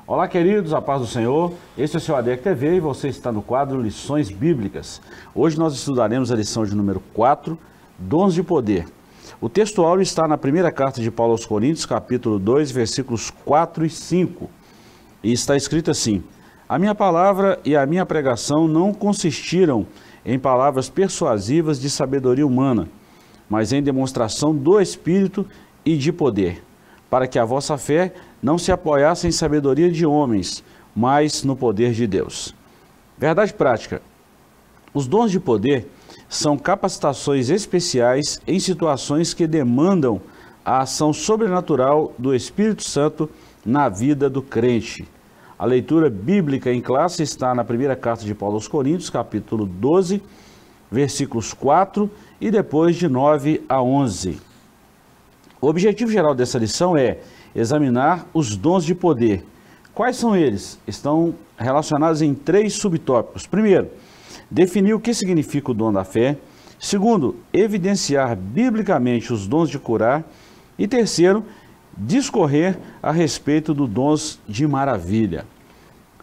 Olá, queridos, a paz do Senhor. Este é o seu ADEC TV e você está no quadro Lições Bíblicas. Hoje nós estudaremos a lição de número 4, Dons de Poder. O texto áureo está na primeira carta de Paulo aos Coríntios, capítulo 2, versículos 4 e 5. E está escrito assim: A minha palavra e a minha pregação não consistiram em palavras persuasivas de sabedoria humana, mas em demonstração do Espírito e de poder, para que a vossa fé não se apoiasse em sabedoria de homens, mas no poder de Deus. Verdade prática. Os dons de poder são capacitações especiais em situações que demandam a ação sobrenatural do Espírito Santo na vida do crente. A leitura bíblica em classe está na primeira carta de Paulo aos Coríntios, capítulo 12, versículos 4 e depois de 9 a 11. O objetivo geral dessa lição é examinar os dons de poder. Quais são eles? Estão relacionados em 3 subtópicos. Primeiro, definir o que significa o dom da fé. Segundo, evidenciar biblicamente os dons de curar. E terceiro, discorrer a respeito dos dons de maravilha.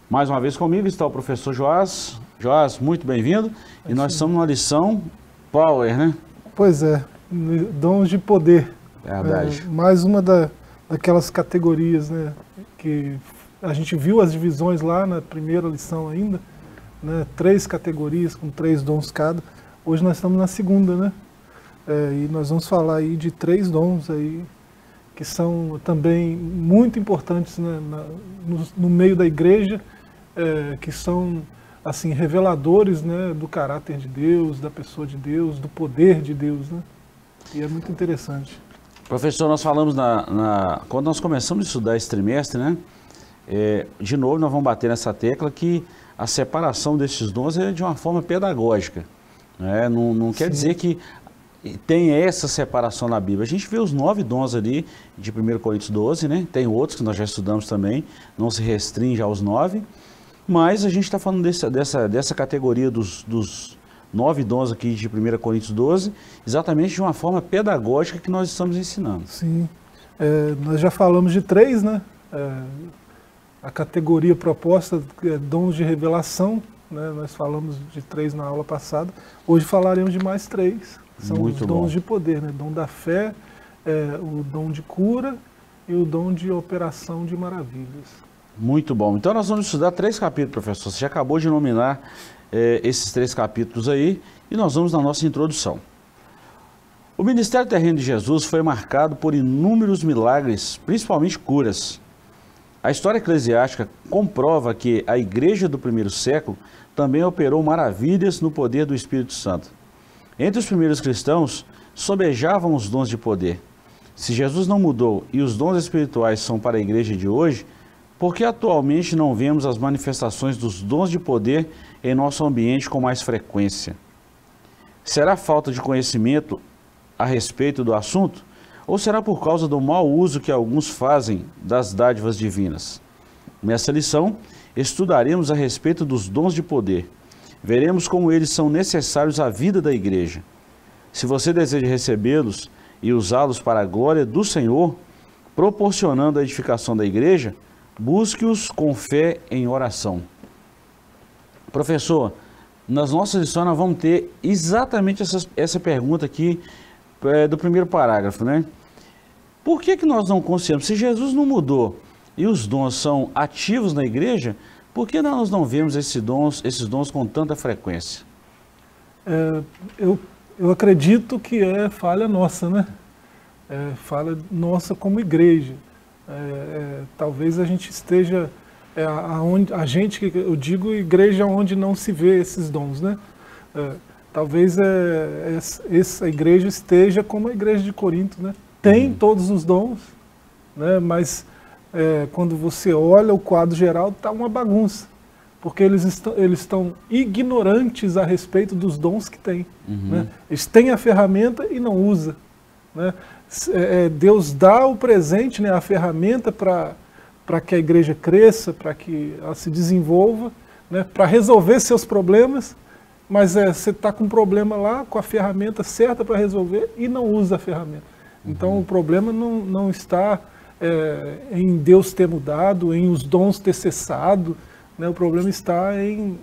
Mais uma vez comigo está o professor Joás. Joás, muito bem-vindo. E nós estamos numa lição Power, né? Pois é, dons de poder. Verdade. Mais uma daquelas categorias, né, que a gente viu as divisões lá na primeira lição ainda, né, 3 categorias com 3 dons cada. Hoje nós estamos na segunda, né? E nós vamos falar aí de 3 dons aí que são também muito importantes, né, no meio da igreja, que são assim reveladores, né, do caráter de Deus, da pessoa de Deus, do poder de Deus, né? E é muito interessante. Professor, nós falamos quando nós começamos a estudar esse trimestre, né? De novo nós vamos bater nessa tecla que a separação desses dons é de uma forma pedagógica, né? Não quer dizer que tem essa separação na Bíblia. A gente vê os 9 dons ali de 1 Coríntios 12, né? Tem outros que nós já estudamos também, não se restringe aos 9, mas a gente está falando dessa categoria dos 9 dons aqui de 1 Coríntios 12, exatamente de uma forma pedagógica que nós estamos ensinando. Sim, nós já falamos de 3, né? A categoria proposta é dons de revelação, né? Nós falamos de 3 na aula passada, hoje falaremos de mais 3. São muito os dons de poder, né? Dom da fé, o dom de cura e o dom de operação de maravilhas. Muito bom. Então nós vamos estudar 3 capítulos, professor. Você já acabou de nominar esses 3 capítulos aí e nós vamos na nossa introdução. O ministério terreno de Jesus foi marcado por inúmeros milagres, principalmente curas. A história eclesiástica comprova que a igreja do primeiro século também operou maravilhas no poder do Espírito Santo. Entre os primeiros cristãos, sobejavam os dons de poder. Se Jesus não mudou e os dons espirituais são para a igreja de hoje, por que atualmente não vemos as manifestações dos dons de poder em nosso ambiente com mais frequência? Será falta de conhecimento a respeito do assunto? Ou será por causa do mau uso que alguns fazem das dádivas divinas? Nessa lição, estudaremos a respeito dos dons de poder. Veremos como eles são necessários à vida da igreja. Se você deseja recebê-los e usá-los para a glória do Senhor, proporcionando a edificação da igreja, busque-os com fé em oração. Professor, nas nossas lições nós vamos ter exatamente essa pergunta aqui do primeiro parágrafo, né? Por que nós não consideramos? Se Jesus não mudou e os dons são ativos na igreja, por que nós não vemos esses dons com tanta frequência? Eu acredito que é falha nossa, né? Falha nossa como igreja. Talvez a gente esteja, eu digo igreja onde não se vê esses dons, né? Talvez essa igreja esteja como a igreja de Corinto, né? Tem todos os dons, né? Mas quando você olha o quadro geral, está uma bagunça, porque eles estão ignorantes a respeito dos dons que têm. Né? Eles têm a ferramenta e não usam. Né? Deus dá o presente, né, a ferramenta para que a igreja cresça, para que ela se desenvolva, né, para resolver seus problemas, mas você está com um problema lá, com a ferramenta certa para resolver e não usa a ferramenta. Então o problema não está em Deus ter mudado, em os dons ter cessado, né? O problema está em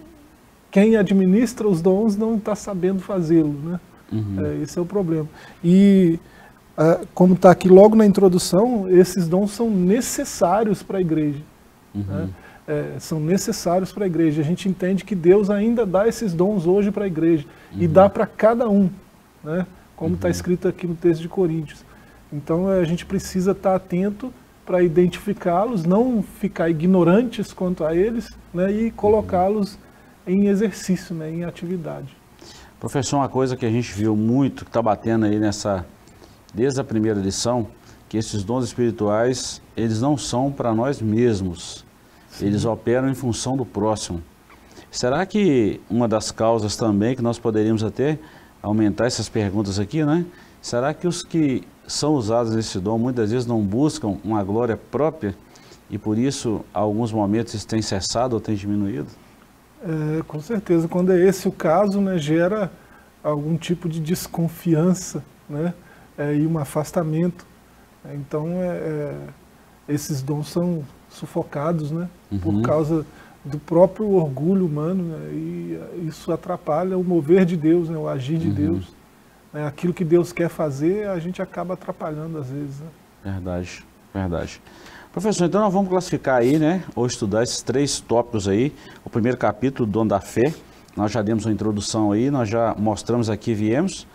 quem administra os dons não está sabendo fazê-lo, né? Esse é o problema. E como está aqui logo na introdução, esses dons são necessários para a igreja. Né? São necessários para a igreja. A gente entende que Deus ainda dá esses dons hoje para a igreja e dá para cada um, né? Como está escrito aqui no texto de Coríntios. Então a gente precisa estar atento para identificá-los, não ficar ignorantes quanto a eles, né? E colocá-los em exercício, né? Em atividade. Professor, uma coisa que a gente viu muito, que está batendo aí desde a primeira lição, que esses dons espirituais, eles não são para nós mesmos. Sim. Eles operam em função do próximo. Será que uma das causas também que nós poderíamos até aumentar essas perguntas aqui, né? Será que os que são usados nesse dom muitas vezes não buscam uma glória própria e por isso, em alguns momentos, isso tem cessado ou tem diminuído? Com certeza, quando é esse o caso, né, gera algum tipo de desconfiança, né, e um afastamento. Então, esses dons são sufocados, né, por causa do próprio orgulho humano, né, e isso atrapalha o mover de Deus, né, o agir de Deus. Né, aquilo que Deus quer fazer, a gente acaba atrapalhando às vezes. Né? Verdade, verdade. Professor, então nós vamos classificar aí, né, ou estudar esses 3 tópicos aí. O primeiro capítulo, o dom da fé, nós já demos uma introdução aí, nós já mostramos aqui, viemos,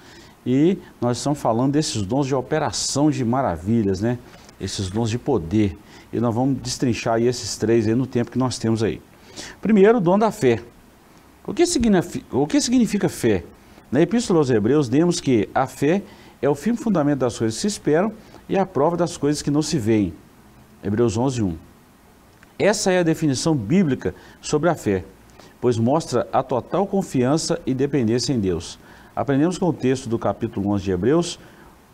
e nós estamos falando desses dons de operação de maravilhas, né, esses dons de poder. E nós vamos destrinchar aí esses 3 aí no tempo que nós temos aí. Primeiro, o dom da fé. O que significa fé? Na Epístola aos Hebreus, demos que a fé é o firme fundamento das coisas que se esperam e a prova das coisas que não se veem. Hebreus 11:1. Essa é a definição bíblica sobre a fé, pois mostra a total confiança e dependência em Deus. Aprendemos com o texto do capítulo 11 de Hebreus,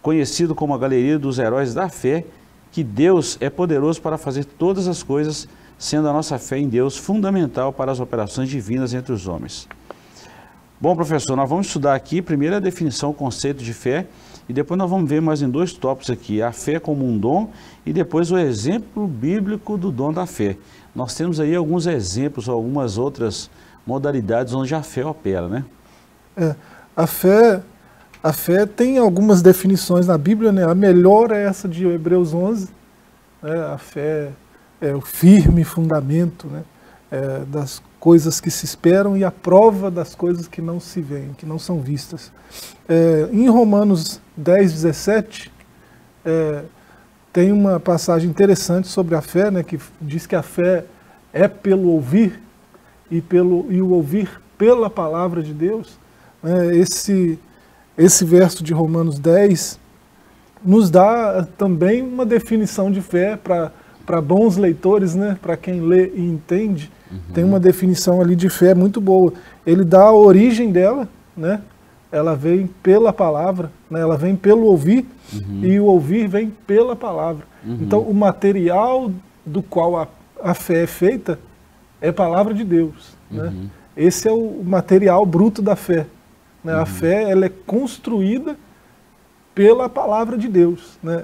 conhecido como a galeria dos heróis da fé, que Deus é poderoso para fazer todas as coisas, sendo a nossa fé em Deus fundamental para as operações divinas entre os homens. Bom, professor, nós vamos estudar aqui primeiro a definição, o conceito de fé, e depois nós vamos ver mais em 2 tópicos aqui, a fé como um dom e depois o exemplo bíblico do dom da fé. Nós temos aí alguns exemplos, algumas outras modalidades onde a fé opera, né? A fé tem algumas definições na Bíblia, né? A melhor é essa de Hebreus 11, né? A fé é o firme fundamento, né? Das coisas que se esperam e a prova das coisas que não se veem, que não são vistas. Em Romanos 10:17, tem uma passagem interessante sobre a fé, né, que diz que a fé é pelo ouvir e o ouvir pela palavra de Deus. Esse verso de Romanos 10 nos dá também uma definição de fé para bons leitores, né, para quem lê e entende. Tem uma definição ali de fé muito boa. Ele dá a origem dela, né? Ela vem pela palavra, né? Ela vem pelo ouvir, e o ouvir vem pela palavra. Então, o material do qual a fé é feita é a palavra de Deus. Né? Esse é o material bruto da fé. Né? A fé, ela é construída pela palavra de Deus. Né?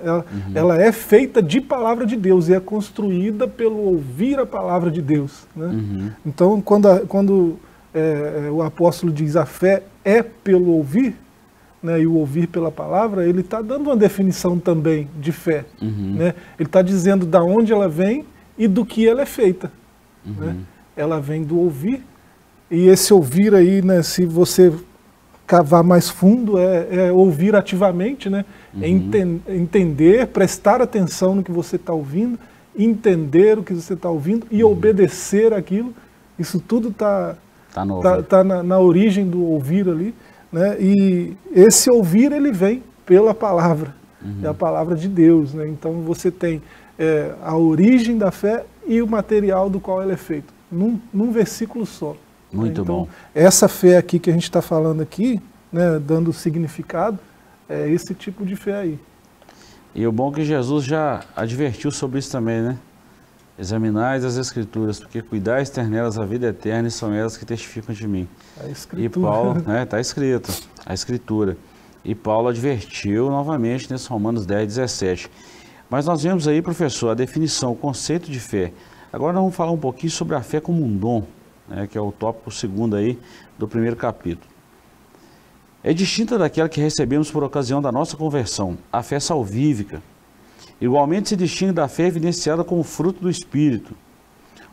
Ela é feita de palavra de Deus e é construída pelo ouvir a palavra de Deus. Né? Então, quando o apóstolo diz a fé é pelo ouvir, né, e o ouvir pela palavra, ele está dando uma definição também de fé. Né? Ele está dizendo da onde ela vem e do que ela é feita. Né? Ela vem do ouvir, e esse ouvir aí, né, se você cavar mais fundo, é ouvir ativamente, né? Entender, prestar atenção no que você está ouvindo, entender o que você está ouvindo e obedecer aquilo. Isso tudo está na origem do ouvir ali, né? E esse ouvir, ele vem pela palavra, é a palavra de Deus. Né? Então você tem a origem da fé e o material do qual ela é feita, num versículo só. Muito então, bom. Essa fé aqui que a gente está falando aqui, né, dando significado, é esse tipo de fé aí. E o bom é que Jesus já advertiu sobre isso também, né? Examinais as Escrituras, porque cuidais ter nelas a vida eterna e são elas que testificam de mim. A Escritura. E Paulo, né, está escrito, a Escritura. E Paulo advertiu novamente nesse Romanos 10:17. Mas nós vemos aí, professor, a definição, o conceito de fé. Agora nós vamos falar um pouquinho sobre a fé como um dom, né, que é o tópico 2º aí do 1º capítulo. É distinta daquela que recebemos por ocasião da nossa conversão, a fé salvífica. Igualmente se distingue da fé evidenciada como fruto do Espírito.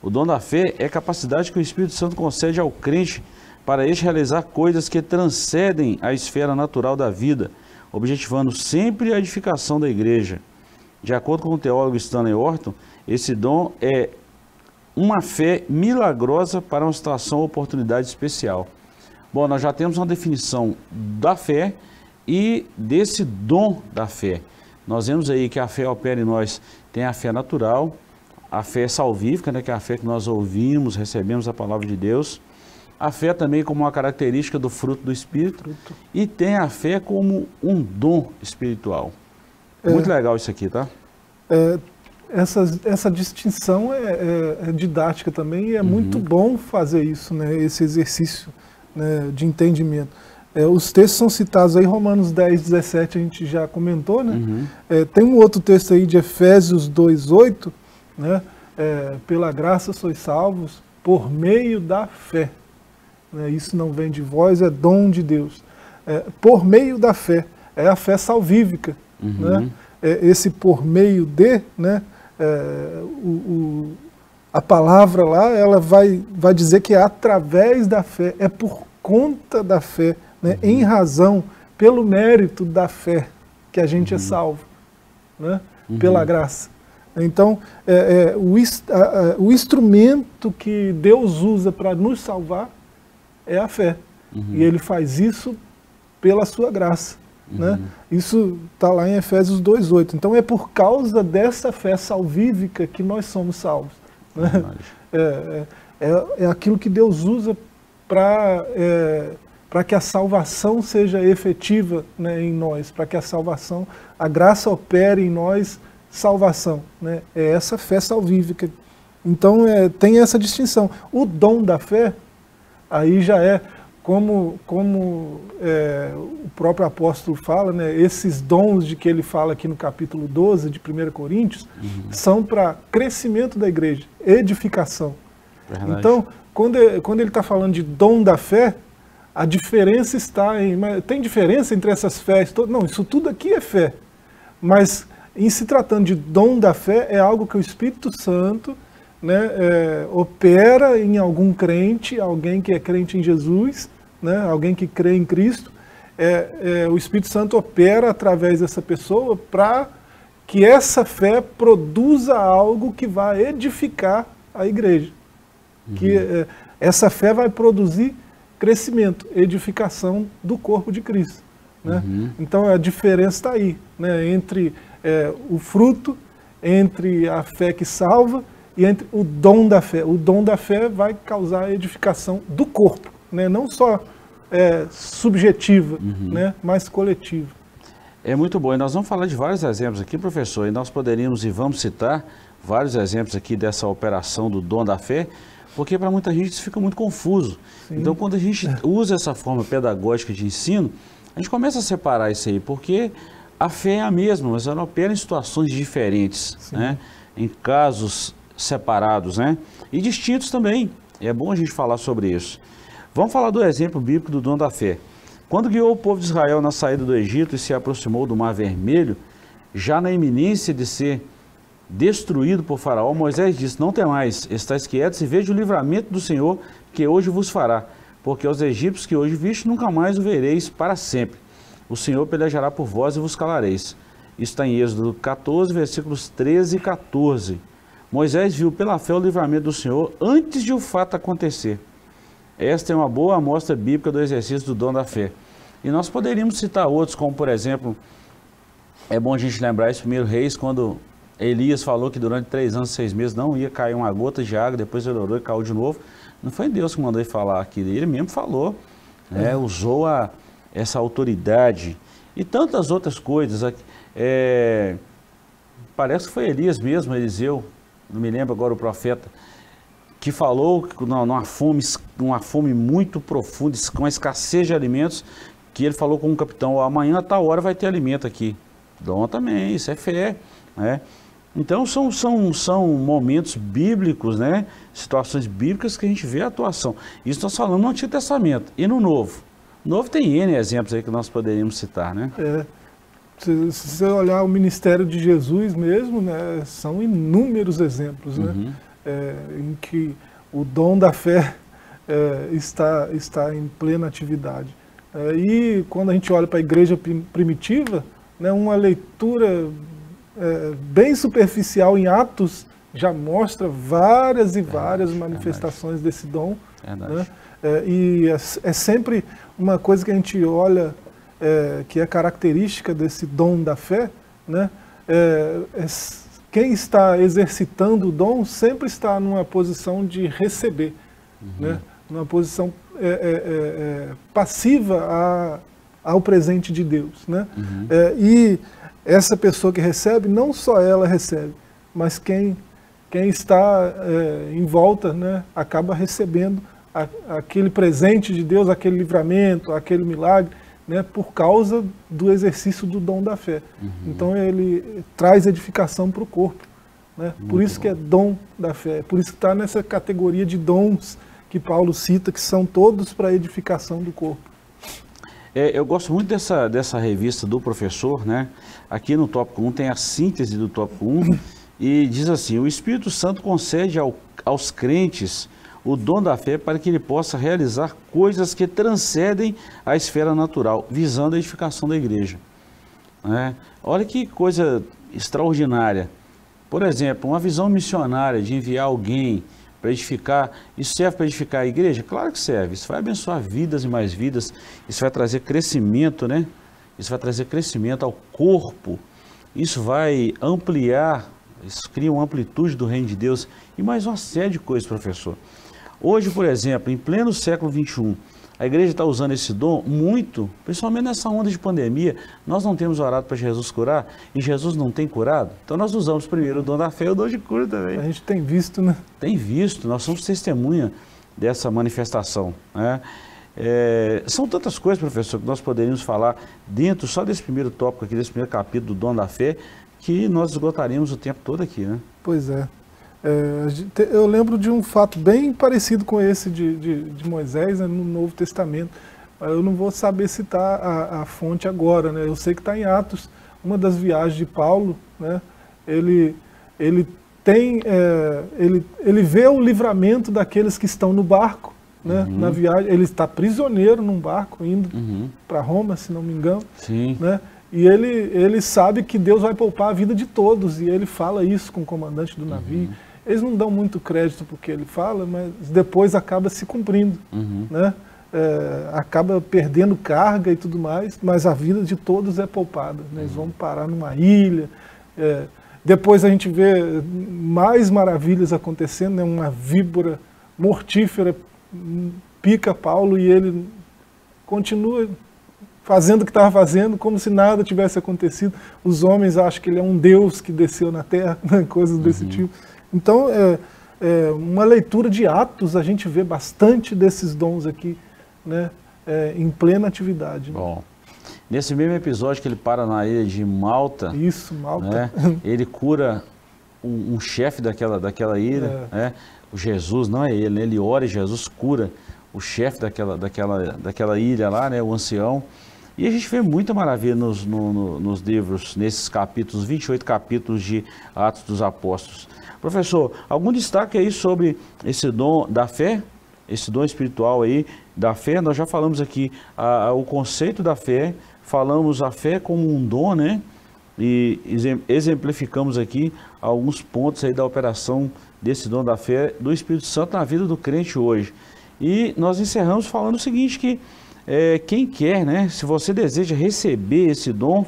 O dom da fé é a capacidade que o Espírito Santo concede ao crente para este realizar coisas que transcendem a esfera natural da vida, objetivando sempre a edificação da igreja. De acordo com o teólogo Stanley Orton, esse dom é uma fé milagrosa para uma situação ou oportunidade especial. Bom, nós já temos uma definição da fé e desse dom da fé. Nós vemos aí que a fé opera em nós, tem a fé natural, a fé salvífica, né, que é a fé que nós ouvimos, recebemos a palavra de Deus. A fé também como uma característica do fruto do Espírito. E tem a fé como um dom espiritual. Muito legal isso aqui, tá? Essa distinção é didática também e é muito bom fazer isso, né, esse exercício, né, de entendimento. Os textos são citados aí, Romanos 10, 17, a gente já comentou, né? Tem um outro texto aí de Efésios 2, 8, né? Pela graça sois salvos por meio da fé. Né? Isso não vem de vós, é dom de Deus. Por meio da fé, é a fé salvífica. Né? Esse por meio de, né? A palavra lá, ela vai dizer que é através da fé, é por conta da fé, né? Em razão, pelo mérito da fé que a gente é salvo, né? Pela graça. Então, o instrumento que Deus usa para nos salvar é a fé. E Ele faz isso pela sua graça. Né? Isso está lá em Efésios 2,8. Então é por causa dessa fé salvífica que nós somos salvos. Né? É aquilo que Deus usa para que a salvação seja efetiva, né, em nós, para que a graça opere em nós, salvação. Né? É essa fé salvífica. Então tem essa distinção. O dom da fé, aí já é, como o próprio apóstolo fala, né, esses dons de que ele fala aqui no capítulo 12 de 1 Coríntios, são para crescimento da igreja, edificação. Verdade. Então, quando ele está falando de dom da fé, a diferença está em... Tem diferença entre essas fés todas? Não, isso tudo aqui é fé. Mas, em se tratando de dom da fé, é algo que o Espírito Santo, né, opera em algum crente, alguém que é crente em Jesus, né, alguém que crê em Cristo. O Espírito Santo opera através dessa pessoa para que essa fé produza algo que vai edificar a igreja. Que essa fé vai produzir crescimento, edificação do corpo de Cristo. Né? Então a diferença está aí, né, entre o fruto, entre a fé que salva e entre o dom da fé. O dom da fé vai causar a edificação do corpo, né? Não só subjetiva, né? Mas coletiva. É muito bom. E nós vamos falar de vários exemplos aqui, professor, e nós poderíamos e vamos citar vários exemplos aqui dessa operação do dom da fé, porque para muita gente isso fica muito confuso. Sim. Então, quando a gente usa essa forma pedagógica de ensino, a gente começa a separar isso aí, porque a fé é a mesma, mas ela opera em situações diferentes, né? Em casos separados, né? E distintos também. É bom a gente falar sobre isso. Vamos falar do exemplo bíblico do dom da fé. Quando guiou o povo de Israel na saída do Egito e se aproximou do Mar Vermelho, já na iminência de ser destruído por Faraó, Moisés disse: não temais, estáis quietos e veja o livramento do Senhor que hoje vos fará, porque aos egípcios que hoje viste nunca mais o vereis para sempre. O Senhor pelejará por vós e vos calareis. Isso está em Êxodo 14, versículos 13 e 14. Moisés viu pela fé o livramento do Senhor antes de o fato acontecer. Esta é uma boa amostra bíblica do exercício do dom da fé. E nós poderíamos citar outros, como por exemplo, é bom a gente lembrar esse 1 Reis, quando Elias falou que durante 3 anos e 6 meses não ia cair uma gota de água, depois ele orou e caiu de novo. Não foi Deus que mandou ele falar aquilo, ele mesmo falou, né? Usou essa autoridade e tantas outras coisas. Parece que foi Elias mesmo, Eliseu, não me lembro agora o profeta, que falou numa fome muito profunda, com a escassez de alimentos, que ele falou com o capitão: amanhã a tal hora vai ter alimento aqui. Dom também, isso é fé, né? Então são momentos bíblicos, né? Situações bíblicas que a gente vê a atuação. Isso nós falamos no Antigo Testamento e no Novo. No Novo tem N exemplos aí que nós poderíamos citar, né? Se você olhar o ministério de Jesus mesmo, né, são inúmeros exemplos, né? Em que o dom da fé está em plena atividade. E quando a gente olha para a igreja primitiva, né, uma leitura bem superficial em Atos já mostra várias e várias manifestações desse dom. Né? E é sempre uma coisa que a gente olha que é característica desse dom da fé, né? Quem está exercitando o dom sempre está numa posição de receber, né? Numa posição passiva ao presente de Deus, né? E essa pessoa que recebe, não só ela recebe, mas quem está em volta, né, acaba recebendo aquele presente de Deus, aquele livramento, aquele milagre, né, por causa do exercício do dom da fé. Então ele traz edificação para o corpo, né? Por isso que é dom da fé, por isso que está nessa categoria de dons que Paulo cita, que são todos para a edificação do corpo. Eu gosto muito dessa revista do professor, né? Aqui no tópico 1 tem a síntese do tópico 1 e diz assim: o Espírito Santo concede aos crentes o dom da fé para que ele possa realizar coisas que transcendem a esfera natural, visando a edificação da igreja. Né? Olha que coisa extraordinária. Por exemplo, uma visão missionária de enviar alguém para edificar, isso serve para edificar a igreja? Claro que serve, isso vai abençoar vidas e mais vidas, isso vai trazer crescimento, né? Isso vai trazer crescimento ao corpo, isso vai ampliar, isso cria uma amplitude do reino de Deus e mais uma série de coisas, professor. Hoje, por exemplo, em pleno século XXI, a igreja está usando esse dom muito, principalmente nessa onda de pandemia. Nós não temos orado para Jesus curar e Jesus não tem curado. Então nós usamos primeiro o dom da fé e o dom de cura também. A gente tem visto, né? Tem visto, nós somos testemunha dessa manifestação, né? São tantas coisas, professor, que nós poderíamos falar dentro só desse primeiro tópico aqui, desse primeiro capítulo do dom da fé, que nós esgotaríamos o tempo todo aqui, né? Pois é. Eu lembro de um fato bem parecido com esse de Moisés, né, no Novo Testamento. Eu não vou saber citar a fonte agora, né? Eu sei que está em Atos, uma das viagens de Paulo, né? Ele vê o livramento daqueles que estão no barco, né? Na viagem. Ele está prisioneiro num barco, indo para Roma, se não me engano. Sim. Né? E ele sabe que Deus vai poupar a vida de todos, e ele fala isso com o comandante do navio. Eles não dão muito crédito porque ele fala, mas depois acaba se cumprindo, né? Acaba perdendo carga e tudo mais, mas a vida de todos é poupada, né? Eles vão parar numa ilha. Depois a gente vê mais maravilhas acontecendo, né? Uma víbora mortífera pica Paulo e ele continua fazendo o que estava fazendo, como se nada tivesse acontecido. Os homens acham que ele é um Deus que desceu na terra, né? Coisas desse tipo. Então, uma leitura de Atos, a gente vê bastante desses dons aqui, né, em plena atividade. Né? Bom, nesse mesmo episódio que ele para na ilha de Malta, isso, Malta, né, ele cura um chefe daquela ilha, né? O Jesus, não é ele, né? Ele ora e Jesus cura o chefe daquela ilha lá, né, o ancião. E a gente vê muita maravilha nos livros, nesses capítulos, 28 capítulos de Atos dos Apóstolos. Professor, algum destaque aí sobre esse dom da fé, esse dom espiritual aí da fé? Nós já falamos aqui o conceito da fé, falamos a fé como um dom, né? E exemplificamos aqui alguns pontos aí da operação desse dom da fé do Espírito Santo na vida do crente hoje. E nós encerramos falando o seguinte, que quem quer, né? Se você deseja receber esse dom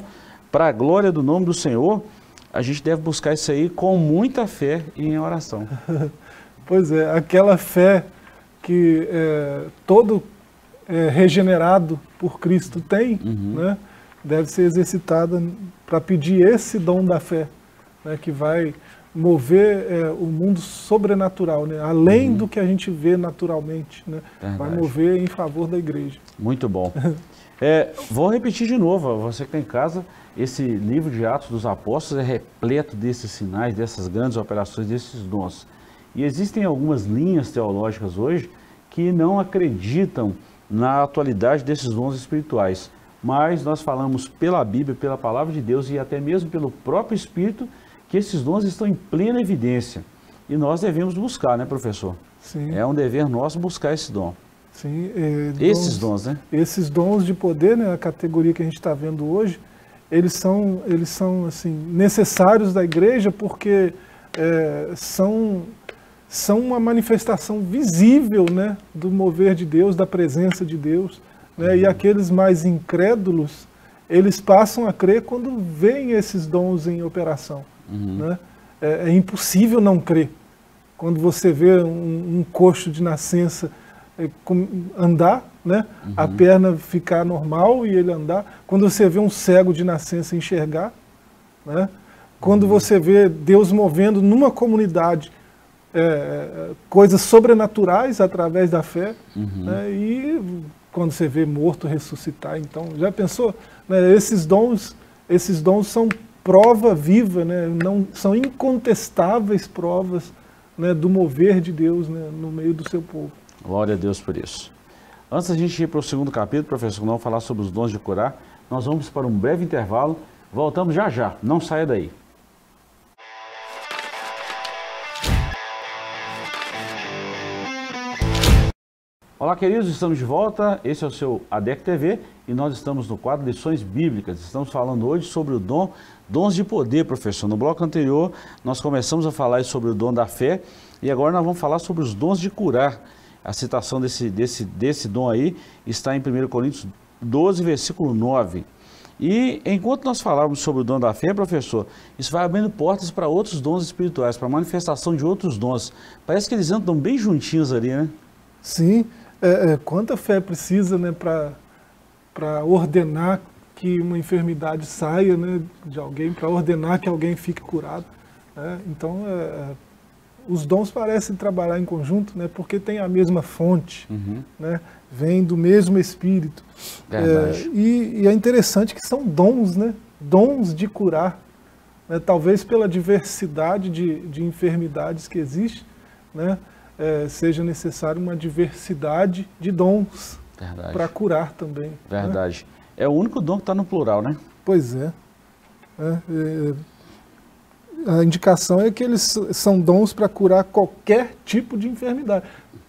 para a glória do nome do Senhor, a gente deve buscar isso aí com muita fé e em oração. Pois é, aquela fé que todo regenerado por Cristo tem, né, deve ser exercitada para pedir esse dom da fé, né, que vai mover o mundo sobrenatural, né, além do que a gente vê naturalmente, né, vai mover em favor da igreja. Muito bom. Vou repetir de novo, você que está em casa, esse livro de Atos dos Apóstolos é repleto desses sinais, dessas grandes operações, desses dons. E existem algumas linhas teológicas hoje que não acreditam na atualidade desses dons espirituais. Mas nós falamos pela Bíblia, pela Palavra de Deus e até mesmo pelo próprio Espírito que esses dons estão em plena evidência. E nós devemos buscar, né, professor? Sim. É um dever nosso buscar esse dom. Sim, Esses dons, né? Esses dons de poder, né, a categoria que a gente está vendo hoje, eles são assim, necessários da igreja porque são uma manifestação visível, né, do mover de Deus, da presença de Deus. Né, e aqueles mais incrédulos, eles passam a crer quando veem esses dons em operação. Né? É impossível não crer. Quando você vê um coxo de nascença andar, né? A perna ficar normal e ele andar. Quando você vê um cego de nascença enxergar, né? Quando você vê Deus movendo numa comunidade coisas sobrenaturais através da fé, né? E quando você vê morto ressuscitar, então, já pensou? Né? Esses dons são prova viva, né? Não, são incontestáveis provas, né, do mover de Deus, né, no meio do seu povo. Glória a Deus por isso. Antes da gente ir para o segundo capítulo, professor, nós vamos falar sobre os dons de curar, nós vamos para um breve intervalo, voltamos já já, não saia daí. Olá, queridos, estamos de volta, esse é o seu ADEC TV e nós estamos no quadro Lições Bíblicas. Estamos falando hoje sobre o dons de poder, professor. No bloco anterior, nós começamos a falar sobre o dom da fé e agora nós vamos falar sobre os dons de curar. A citação desse dom aí está em 1 Coríntios 12, versículo 9. E enquanto nós falávamos sobre o dom da fé, professor, isso vai abrindo portas para outros dons espirituais, para a manifestação de outros dons. Parece que eles andam bem juntinhos ali, né? Sim. Quanta fé precisa, né, para ordenar que uma enfermidade saia, né, de alguém, para ordenar que alguém fique curado. Né? Então, os dons parecem trabalhar em conjunto, né, porque tem a mesma fonte, né, vem do mesmo Espírito. E é interessante que são dons, né, dons de curar. Né, talvez pela diversidade de enfermidades que existe, né, seja necessário uma diversidade de dons para curar também. Verdade. Né? É o único dom que está no plural, né? Pois é. A indicação é que eles são dons para curar qualquer tipo de enfermidade.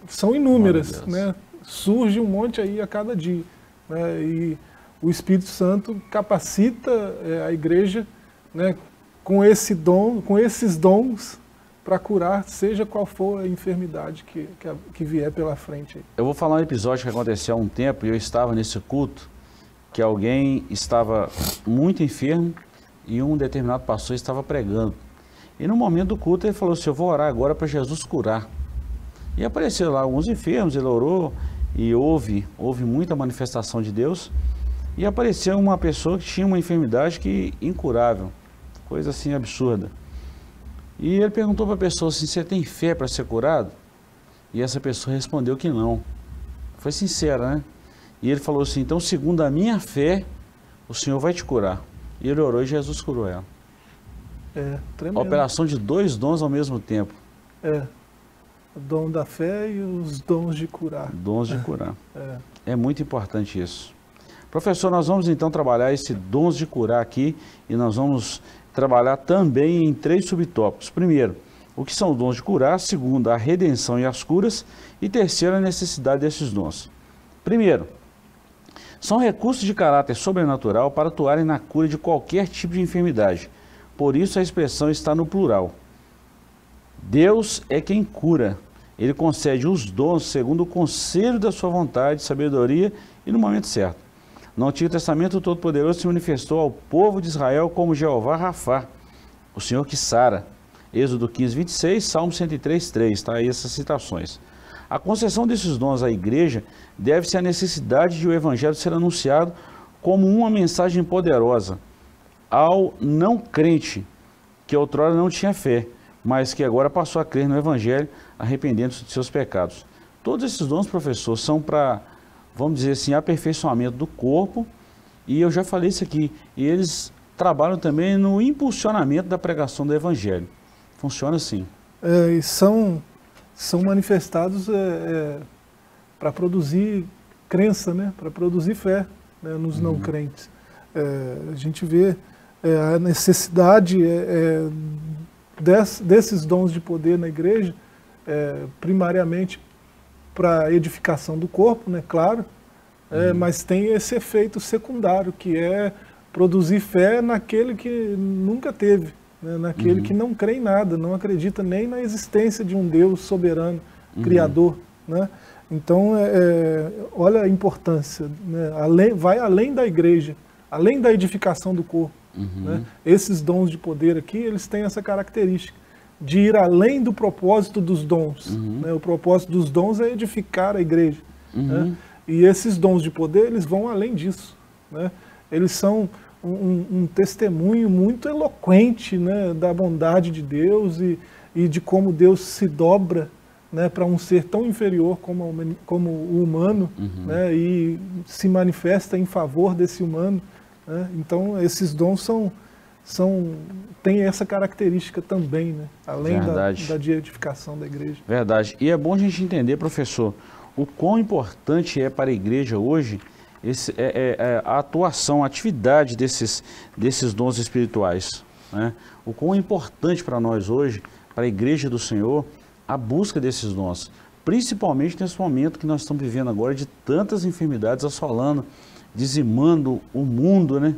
São inúmeras, né? Surge um monte aí a cada dia. Né? E o Espírito Santo capacita a igreja, né, com esses dons para curar, seja qual for a enfermidade que vier pela frente. Eu vou falar um episódio que aconteceu há um tempo, e eu estava nesse culto, que alguém estava muito enfermo, e um determinado pastor estava pregando. E no momento do culto ele falou assim, eu vou orar agora para Jesus curar. E apareceram lá alguns enfermos, ele orou, e houve muita manifestação de Deus, e apareceu uma pessoa que tinha uma enfermidade incurável, coisa assim absurda. E ele perguntou para a pessoa assim, você tem fé para ser curado? E essa pessoa respondeu que não. Foi sincera, né? E ele falou assim, então segundo a minha fé, o Senhor vai te curar. E ele orou e Jesus curou ela. Tremendo. Operação de dois dons ao mesmo tempo. O dom da fé e os dons de curar. Dons de curar. É muito importante isso. Professor, nós vamos então trabalhar esse dons de curar aqui e nós vamos trabalhar também em 3 subtópicos. Primeiro, o que são os dons de curar. Segundo, a redenção e as curas. E terceiro, a necessidade desses dons. Primeiro, são recursos de caráter sobrenatural para atuarem na cura de qualquer tipo de enfermidade. Por isso a expressão está no plural. Deus é quem cura. Ele concede os dons segundo o conselho da sua vontade, sabedoria e no momento certo. No Antigo Testamento, o Todo-Poderoso se manifestou ao povo de Israel como Jeová Rafá, o Senhor que sara. Êxodo 15, 26, Salmo 103, 3, tá aí essas citações. A concessão desses dons à igreja deve-se à necessidade de o Evangelho ser anunciado como uma mensagem poderosa ao não crente, que outrora não tinha fé, mas que agora passou a crer no Evangelho, arrependendo-se de seus pecados. Todos esses dons, professor, são para, vamos dizer assim, aperfeiçoamento do corpo, e eu já falei isso aqui, e eles trabalham também no impulsionamento da pregação do Evangelho. Funciona assim. E são manifestados para produzir crença, né? Para produzir fé, né? Nos não crentes. A gente vê a necessidade desses dons de poder na igreja, primariamente para edificação do corpo, né? Claro, mas tem esse efeito secundário, que é produzir fé naquele que nunca teve, né? Naquele que não crê em nada, não acredita nem na existência de um Deus soberano, criador, né? Então, olha a importância, né? Vai além da igreja, além da edificação do corpo. Né? Esses dons de poder aqui, eles têm essa característica de ir além do propósito dos dons. Né? O propósito dos dons é edificar a igreja. Né? E esses dons de poder, eles vão além disso. Né? Eles são um testemunho muito eloquente, né, da bondade de Deus e de como Deus se dobra, né, para um ser tão inferior como o humano, né, e se manifesta em favor desse humano. Né? Então, esses dons têm essa característica também, né, além da de edificação da igreja. Verdade. E é bom a gente entender, professor, o quão importante é para a igreja hoje a atuação, a atividade desses dons espirituais. Né? O quão importante para nós hoje, para a igreja do Senhor, a busca desses dons. Principalmente nesse momento que nós estamos vivendo agora, de tantas enfermidades assolando, dizimando o mundo, né?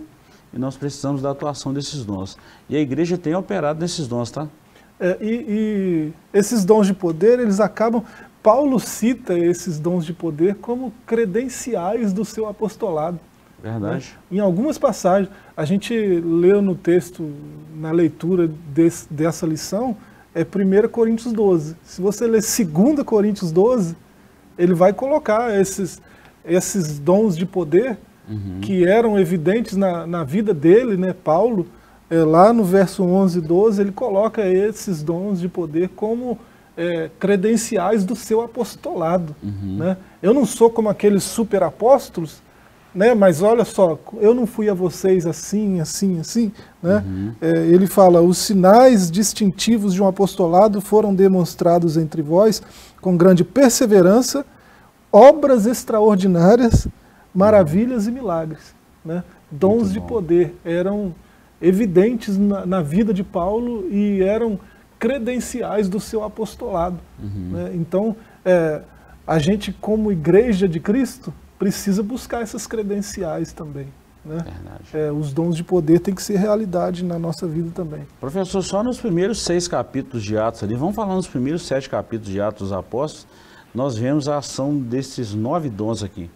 E nós precisamos da atuação desses dons. E a igreja tem operado nesses dons, tá? E esses dons de poder, eles acabam... Paulo cita esses dons de poder como credenciais do seu apostolado. Verdade. Né? Em algumas passagens, a gente leu no texto, na leitura dessa lição, 1 Coríntios 12. Se você ler 2 Coríntios 12, ele vai colocar esses dons de poder que eram evidentes na vida dele, né? Paulo, lá no verso 11 e 12, ele coloca esses dons de poder como credenciais do seu apostolado. Né? Eu não sou como aqueles super apóstolos, né? Mas olha só, eu não fui a vocês assim, assim, assim. Né? Ele fala, os sinais distintivos de um apostolado foram demonstrados entre vós com grande perseverança, obras extraordinárias, maravilhas e milagres. Né? Dons de poder eram evidentes na vida de Paulo e eram credenciais do seu apostolado. Né? Então, a gente, como igreja de Cristo, precisa buscar essas credenciais também. Né? Os dons de poder têm que ser realidade na nossa vida também. Professor, só nos primeiros 6 capítulos de Atos ali, vamos falar nos primeiros 7 capítulos de Atos dos Apóstolos, nós vemos a ação desses 9 dons aqui,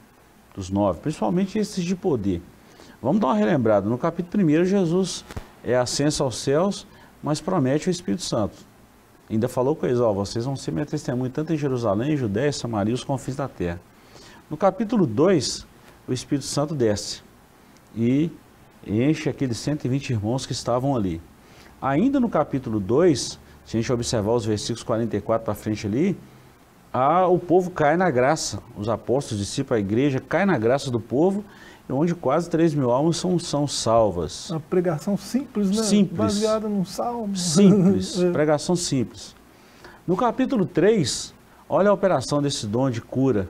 dos 9, principalmente esses de poder. Vamos dar uma relembrada. No capítulo 1, Jesus é ascenso aos céus, mas promete o Espírito Santo. Ainda falou com eles, vocês vão ser minha testemunha tanto em Jerusalém, Judéia, Samaria e os confins da terra. No capítulo 2, o Espírito Santo desce e enche aqueles 120 irmãos que estavam ali. Ainda no capítulo 2, se a gente observar os versículos 44 para frente ali, o povo cai na graça, os apóstolos, os discípulos, a igreja cai na graça do povo, onde quase 3.000 almas são salvas. Uma pregação simples, né? Simples. Baseada num salmo. Simples, pregação simples. No capítulo 3, olha a operação desse dom de cura.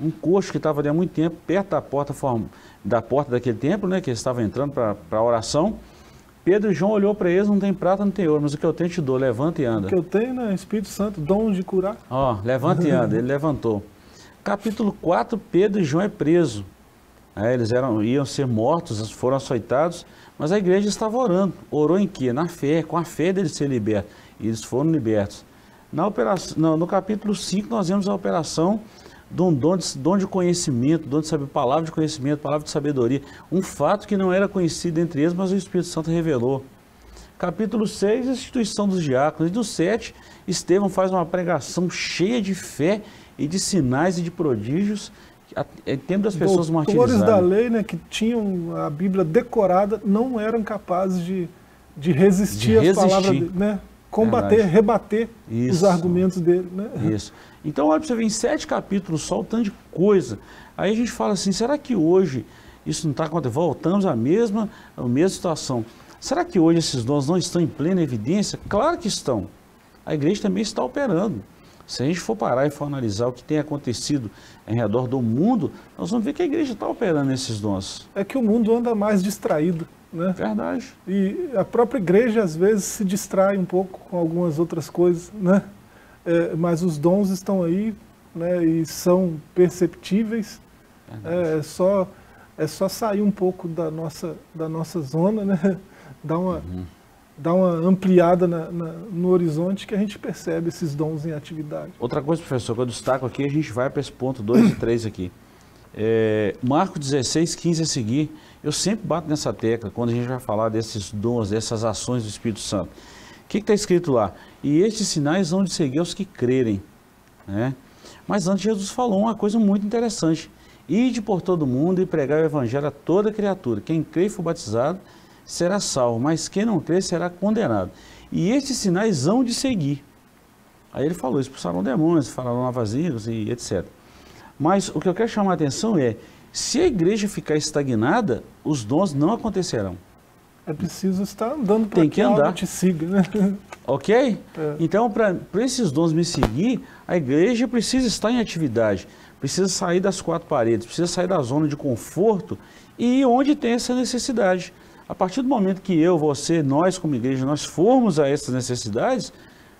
Um coxo que estava ali há muito tempo, perto da porta daquele templo, né, que eles estavam entrando para a oração. Pedro e João olhou para eles, não tem prata, não tem ouro, mas o que eu tenho te dou, levanta e anda. O que eu tenho, né, Espírito Santo, dom de curar. Levanta e anda, ele levantou. Capítulo 4, Pedro e João é preso. Eles iam ser mortos, foram açoitados, mas a igreja estava orando. Orou em quê? Na fé, com a fé deles ser libertos. E eles foram libertos. No capítulo 5, nós vemos a operação de um dom de conhecimento, dom de saber, palavra de conhecimento, palavra de sabedoria. Um fato que não era conhecido entre eles, mas o Espírito Santo revelou. Capítulo 6, a instituição dos diáconos. E do 7, Estevão faz uma pregação cheia de fé e de sinais e de prodígios, em tempo das pessoas martirizadas. Doutores da lei, né, que tinham a Bíblia decorada, não eram capazes de resistir às palavras dele, né? Combater, rebater os argumentos dele. Né? Isso. Então, olha para você ver, em 7 capítulos, só o tanto de coisa. Aí a gente fala assim, será que hoje Isso não está acontecendo, voltamos à mesma situação. Será que hoje esses dons não estão em plena evidência? Claro que estão. A igreja também está operando. Se a gente for parar e for analisar o que tem acontecido em redor do mundo, nós vamos ver que a igreja está operando esses dons. É que o mundo anda mais distraído, né? Verdade. E a própria igreja, às vezes, se distrai um pouco com algumas outras coisas, né? Mas os dons estão aí, né? E são perceptíveis. É só sair um pouco da nossa zona, né? Dar uma ampliada no horizonte que a gente percebe esses dons em atividade. Outra coisa, professor, que eu destaco aqui, a gente vai para esse ponto 2 e 3 aqui. Marcos 16, 15 a seguir, eu sempre bato nessa tecla quando a gente vai falar desses dons, dessas ações do Espírito Santo. O que está escrito lá? E estes sinais vão de seguir aos que crerem, né? Mas antes Jesus falou uma coisa muito interessante. Ide por todo mundo e pregar o evangelho a toda criatura. Quem crê e for batizado será salvo, mas quem não crê será condenado. E estes sinais hão de seguir. Aí ele falou, expulsarão demônios, falarão novas línguas e etc. Mas o que eu quero chamar a atenção é, se a igreja ficar estagnada, os dons não acontecerão. É preciso estar andando para que algo te siga, né? Ok? Então, para esses dons me seguir, a igreja precisa estar em atividade, precisa sair das quatro paredes, precisa sair da zona de conforto e ir onde tem essa necessidade. A partir do momento que eu, você, nós como igreja, nós formos a essas necessidades,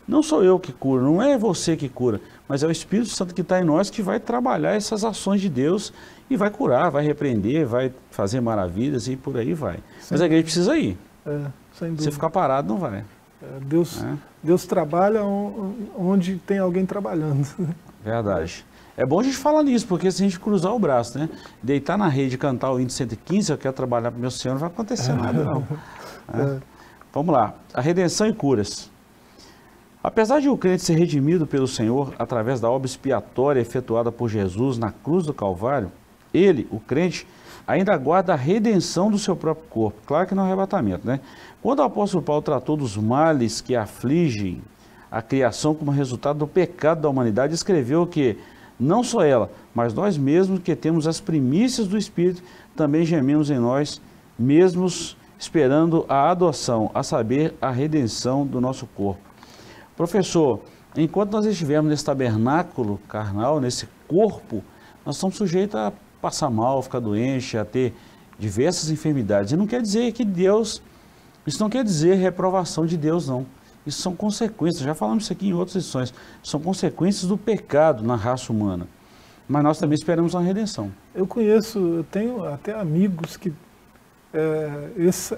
não sou eu que curo, não é você que cura, mas é o Espírito Santo que está em nós que vai trabalhar essas ações de Deus e vai curar, vai repreender, vai fazer maravilhas e por aí vai. Mas a igreja precisa ir. Sem dúvida. Se ficar parado, não vai. Deus trabalha onde tem alguém trabalhando. Verdade. É bom a gente falar nisso, porque se a gente cruzar o braço, né? Deitar na rede e cantar o hino 115, eu quero trabalhar para o meu Senhor, não vai acontecer nada, não. Vamos lá. A redenção e curas. Apesar de o crente ser redimido pelo Senhor através da obra expiatória efetuada por Jesus na cruz do Calvário, ele, o crente, ainda aguarda a redenção do seu próprio corpo. Claro que não é arrebatamento, né? Quando o apóstolo Paulo tratou dos males que afligem a criação como resultado do pecado da humanidade, escreveu que não só ela, mas nós mesmos que temos as primícias do Espírito, também gememos em nós mesmos, esperando a adoção, a saber, a redenção do nosso corpo. Professor, enquanto nós estivermos nesse tabernáculo carnal, nesse corpo, nós estamos sujeitos a passar mal, ficar doente, a ter diversas enfermidades. E não quer dizer que Deus, isso não quer dizer reprovação de Deus, não. Isso são consequências, já falamos isso aqui em outras lições, são consequências do pecado na raça humana. Mas nós também esperamos uma redenção. Eu tenho até amigos que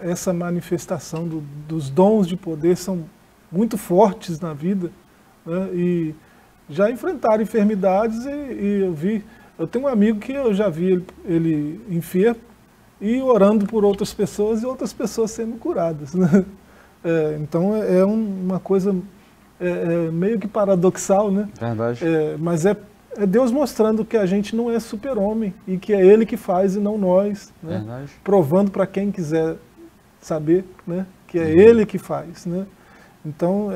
essa manifestação dos dons de poder são muito fortes na vida, né? E já enfrentaram enfermidades e eu tenho um amigo que eu já vi ele enfermo e orando por outras pessoas e outras pessoas sendo curadas, né? Então é uma coisa meio que paradoxal, né? Verdade. Mas é Deus mostrando que a gente não é super-homem e que é Ele que faz e não nós, né? Verdade. Provando para quem quiser saber, né? Que é Ele que faz, né? Então,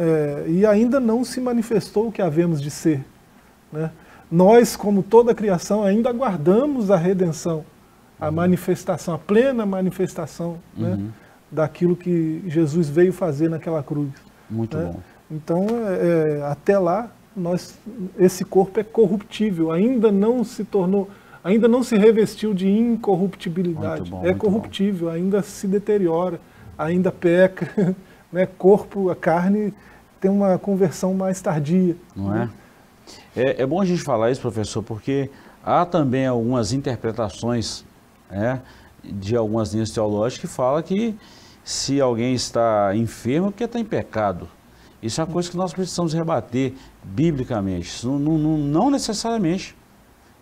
e ainda não se manifestou o que havemos de ser, né? Nós, como toda a criação, ainda aguardamos a redenção, a manifestação, a plena manifestação, né? Daquilo que Jesus veio fazer naquela cruz. Muito bom. Então, até lá, esse corpo é corruptível, ainda não se revestiu de incorruptibilidade. Muito bom, é corruptível, ainda se deteriora, ainda peca, né? A carne tem uma conversão mais tardia. Não é? É bom a gente falar isso, professor, porque há também algumas interpretações de algumas linhas teológicas que falam que se alguém está enfermo é porque está em pecado. Isso é uma coisa que nós precisamos rebater biblicamente. Não necessariamente.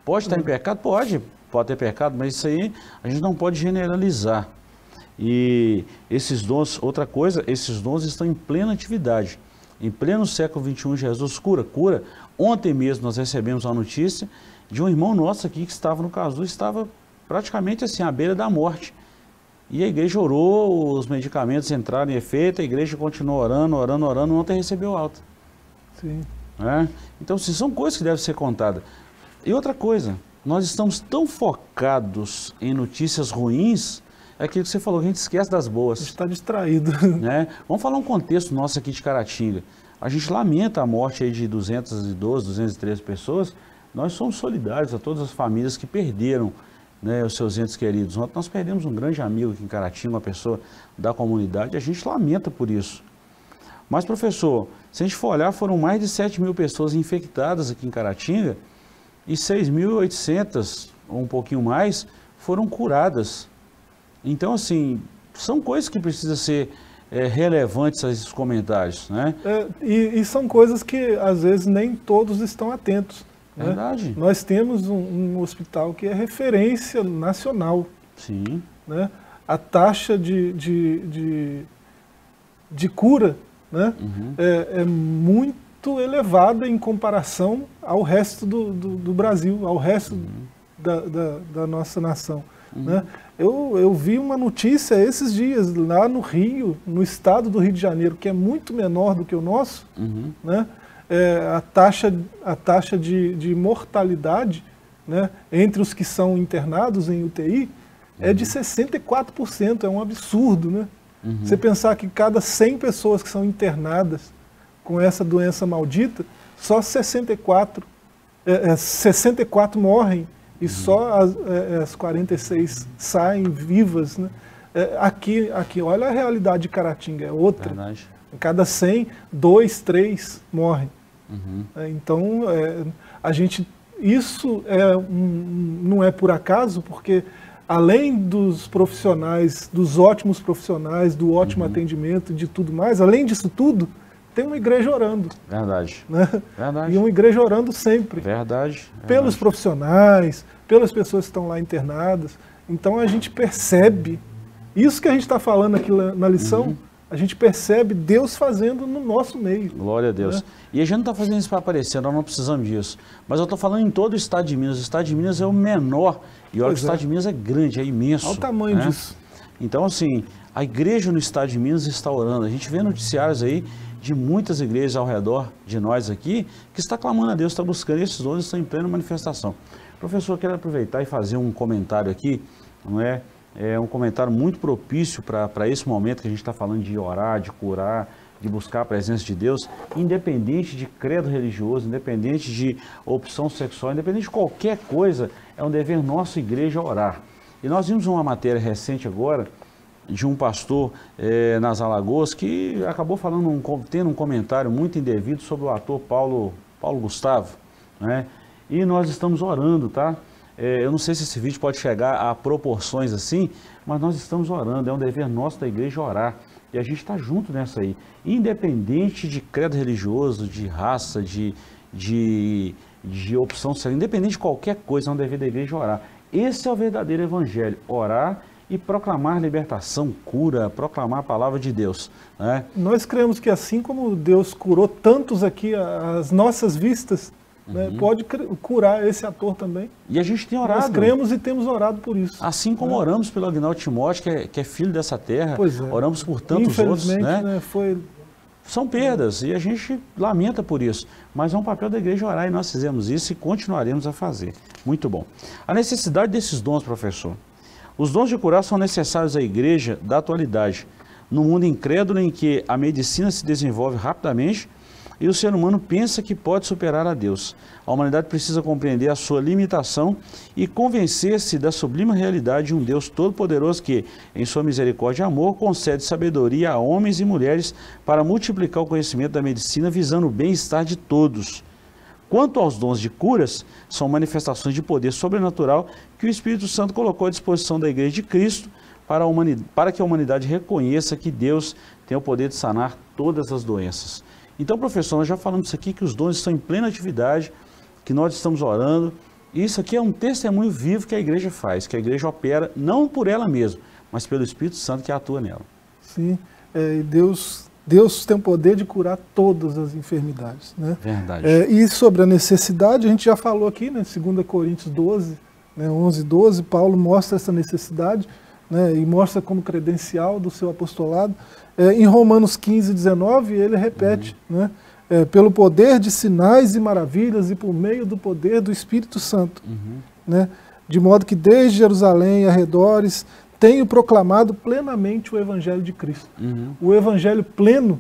Pode estar em pecado? Pode ter pecado, mas isso aí a gente não pode generalizar. E esses dons, outra coisa, esses dons estão em plena atividade. Em pleno século XXI, Jesus cura. Ontem mesmo nós recebemos a notícia de um irmão nosso aqui que estava no casulo, estava praticamente assim, à beira da morte. E a igreja orou, os medicamentos entraram em efeito, a igreja continuou orando, ontem recebeu alta. Sim. Então, são coisas que devem ser contadas. E outra coisa, nós estamos tão focados em notícias ruins, é aquilo que você falou, que a gente esquece das boas. A gente está distraído. Né? Vamos falar um contexto nosso aqui de Caratinga. A gente lamenta a morte aí de 212, 213 pessoas. Nós somos solidários a todas as famílias que perderam, né, os seus entes queridos. Nós perdemos um grande amigo aqui em Caratinga, uma pessoa da comunidade, a gente lamenta por isso. Mas, professor, se a gente for olhar, foram mais de 7 mil pessoas infectadas aqui em Caratinga e 6.800, ou um pouquinho mais, foram curadas. Então, assim, são coisas que precisam ser relevantes a esses comentários, né? E são coisas que, às vezes, nem todos estão atentos. Verdade. Né? Nós temos um hospital que é referência nacional. Sim. Né? A taxa de cura, né? É muito elevada em comparação ao resto do Brasil, ao resto da nossa nação. Né? Eu vi uma notícia esses dias lá no Rio, no estado do Rio de Janeiro, que é muito menor do que o nosso, né? A taxa de mortalidade, né, entre os que são internados em UTI é de 64%, é um absurdo, né? Você pensar que cada 100 pessoas que são internadas com essa doença maldita, só 64 morrem e só as 46 saem vivas, né? Aqui, olha a realidade de Caratinga, é outra. Verdade. Cada 100, 2, 3 morrem. Então, isso não é por acaso, porque além dos profissionais, dos ótimos profissionais, do ótimo atendimento, de tudo mais, além disso tudo, tem uma igreja orando. Verdade. Né? Verdade. E uma igreja orando sempre. Verdade. Pelos profissionais, pelas pessoas que estão lá internadas. Então a gente percebe, isso que a gente está falando aqui na lição, a gente percebe Deus fazendo no nosso meio. Glória a Deus. Né? E a gente não está fazendo isso para aparecer, nós não precisamos disso. Mas eu estou falando em todo o estado de Minas. O estado de Minas é o menor. E olha que o estado de Minas é grande, é imenso. Olha o tamanho disso. Então, assim, a igreja no estado de Minas está orando. A gente vê noticiários aí de muitas igrejas ao redor de nós aqui que está clamando a Deus, está buscando, esses dons estão em plena manifestação. Professor, eu quero aproveitar e fazer um comentário aqui, não é? É um comentário muito propício para esse momento que a gente está falando de orar, de curar, de buscar a presença de Deus, independente de credo religioso, independente de opção sexual, independente de qualquer coisa, é um dever nosso, igreja, orar. E nós vimos uma matéria recente agora, de um pastor nas Alagoas, que acabou tendo um comentário muito indevido sobre o ator Paulo Gustavo, né? E nós estamos orando, tá? Eu não sei se esse vídeo pode chegar a proporções assim, mas nós estamos orando, é um dever nosso da igreja orar. E a gente está junto nessa aí. Independente de credo religioso, de raça, de opção sexual, independente de qualquer coisa, é um dever da igreja orar. Esse é o verdadeiro evangelho, orar e proclamar libertação, cura, proclamar a palavra de Deus. Né? Nós cremos que assim como Deus curou tantos aqui às nossas vistas, né, pode curar esse ator também. E a gente tem orado. Nós cremos e temos orado por isso. Assim como oramos pelo Agnaldo Timóteo, que é filho dessa terra, oramos por tantos outros. Né? São perdas e a gente lamenta por isso. Mas é um papel da igreja orar e nós fizemos isso e continuaremos a fazer. Muito bom. A necessidade desses dons, professor. Os dons de curar são necessários à igreja da atualidade, no mundo incrédulo em que a medicina se desenvolve rapidamente e o ser humano pensa que pode superar a Deus. A humanidade precisa compreender a sua limitação e convencer-se da sublime realidade de um Deus todo-poderoso que, em sua misericórdia e amor, concede sabedoria a homens e mulheres para multiplicar o conhecimento da medicina visando o bem-estar de todos. Quanto aos dons de curas, são manifestações de poder sobrenatural que o Espírito Santo colocou à disposição da Igreja de Cristo para que a humanidade reconheça que Deus tem o poder de sanar todas as doenças. Então, professor, nós já falamos isso aqui, que os dons estão em plena atividade, que nós estamos orando. E isso aqui é um testemunho vivo que a igreja faz, que a igreja opera, não por ela mesma, mas pelo Espírito Santo que atua nela. Sim, e Deus tem o poder de curar todas as enfermidades. Né? Verdade. E sobre a necessidade, a gente já falou aqui, né, 2 Coríntios 12, né, 11 e 12, Paulo mostra essa necessidade, né, e mostra como credencial do seu apostolado. Em Romanos 15, 19, ele repete, né, pelo poder de sinais e maravilhas e por meio do poder do Espírito Santo. né? De modo que desde Jerusalém e arredores tenho proclamado plenamente o Evangelho de Cristo. O Evangelho pleno,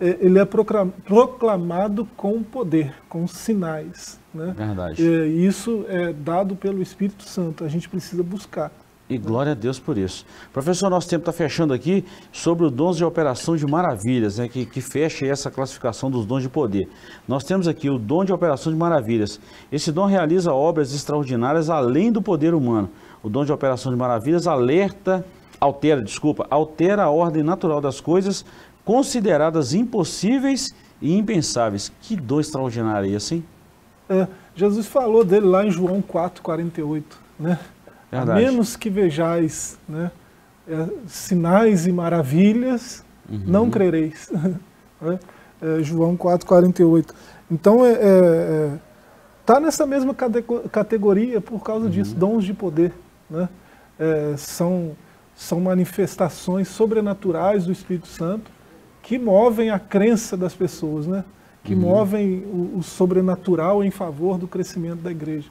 ele é proclamado com poder, com sinais, né? Verdade. E isso é dado pelo Espírito Santo, a gente precisa buscar. E glória a Deus por isso. Professor, nosso tempo está fechando aqui sobre os dons de operação de maravilhas, né, que fecha essa classificação dos dons de poder. Nós temos aqui o dom de operação de maravilhas. Esse dom realiza obras extraordinárias além do poder humano. O dom de operação de maravilhas altera a ordem natural das coisas consideradas impossíveis e impensáveis. Que dom extraordinário é esse, hein? Jesus falou dele lá em João 4,48, né? Verdade. A menos que vejais, né, sinais e maravilhas, não crereis. João 4,48. Então, está nessa mesma categoria por causa disso, dons de poder, né? São manifestações sobrenaturais do Espírito Santo que movem a crença das pessoas, né? Que movem o sobrenatural em favor do crescimento da igreja.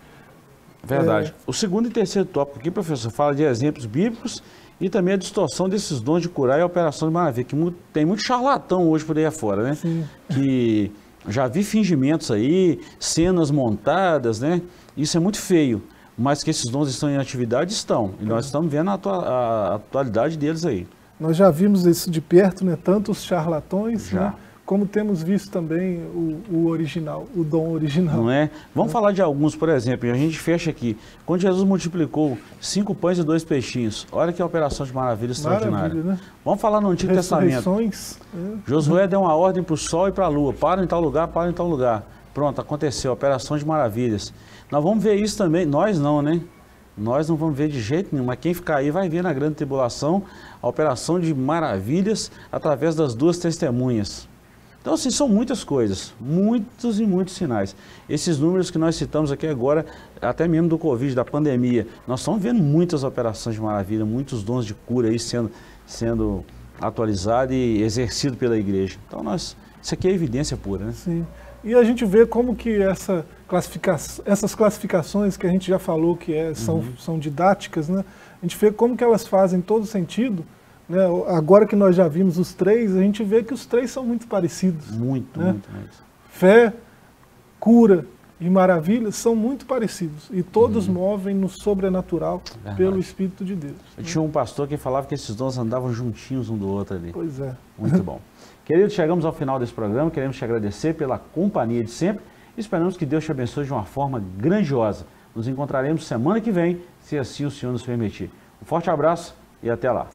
Verdade. O segundo e terceiro tópico aqui, professor, fala de exemplos bíblicos e também a distorção desses dons de curar e a operação de maravilha, que tem muito charlatão hoje por aí afora, né? Sim. Que já vi fingimentos aí, cenas montadas, né? Isso é muito feio, mas que esses dons estão em atividade, estão. E nós estamos vendo a atualidade deles aí. Nós já vimos isso de perto, né? Tanto os charlatões, né? Como temos visto também o original, o dom original. Não é? Vamos falar de alguns, por exemplo, e a gente fecha aqui. Quando Jesus multiplicou 5 pães e 2 peixinhos, olha que operação de maravilha extraordinária. Né? Vamos falar no Antigo Testamento. Josué deu uma ordem para o sol e para a lua, para em tal lugar, para em tal lugar. Pronto, aconteceu, operação de maravilhas. Nós vamos ver isso também, nós não, né? Nós não vamos ver de jeito nenhum, mas quem ficar aí vai ver na grande tribulação a operação de maravilhas através das 2 testemunhas. Então, assim, são muitas coisas, muitos e muitos sinais. Esses números que nós citamos aqui agora, até mesmo do Covid, da pandemia, nós estamos vendo muitas operações de maravilha, muitos dons de cura aí sendo atualizados e exercidos pela igreja. Então, isso aqui é evidência pura, né? Sim. E a gente vê como que essas classificações que a gente já falou que são didáticas, né? A gente vê como que elas fazem todo sentido. Né? Agora que nós já vimos os 3, a gente vê que os 3 são muito parecidos. Muito. Fé, cura e maravilhas são muito parecidos. E todos movem no sobrenatural pelo Espírito de Deus. Eu tinha um pastor que falava que esses dons andavam juntinhos um do outro ali. Pois é. Muito bom. Queridos, chegamos ao final desse programa. Queremos te agradecer pela companhia de sempre. Esperamos que Deus te abençoe de uma forma grandiosa. Nos encontraremos semana que vem, se assim o Senhor nos permitir. Um forte abraço e até lá.